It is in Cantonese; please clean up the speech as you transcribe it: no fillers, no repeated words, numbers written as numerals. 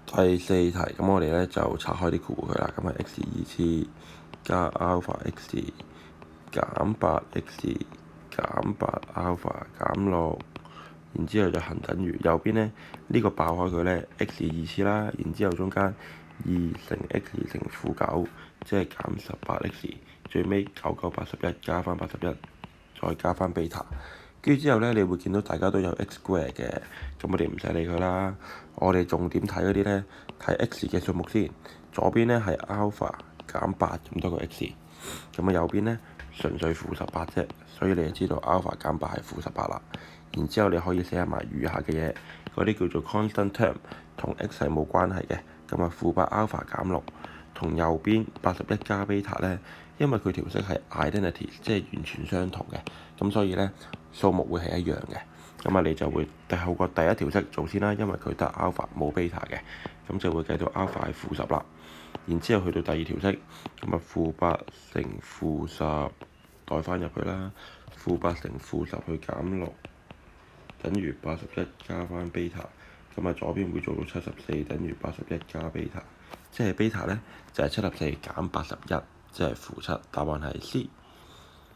第四題，咁我哋咧就拆開啲括弧佢啦。咁係 x2 加 alpha x 減8x 減8 alpha 減6，然之後就行等於右邊咧呢個爆開佢咧 x2 啦，然之後中間2乘 x 乘-9，即係減18x，最尾9981加翻81，再加翻 beta。跟住之後咧，你會見到大家都有 x² 嘅，咁我哋唔使理佢啦。我哋重點睇嗰啲咧，睇 x 嘅數目先。左邊咧係 alpha 減8咁多個 x，咁啊右邊咧純粹-18啫，所以你就知道 alpha 減8係-18啦。然之後你可以寫埋餘下嘅嘢，嗰啲叫做 constant term，同 x 係冇關係嘅。咁啊-8 alpha 減6，同右邊81加 beta 咧，因為佢條式係 identity，即係完全相同嘅，咁所以咧數目會係一樣嘅。咁啊你就會透過第一條式做先啦，因為佢得 alpha 冇 beta 嘅，咁就會計到 alpha 係-10啦。然之後去到第二條式，咁啊-8乘-10代翻入去啦，-8乘-10去減6，等於81加翻 beta。咁啊左邊會做到74等於81加 beta，即係 beta 咧就係74減81，即係-7。答案係 C。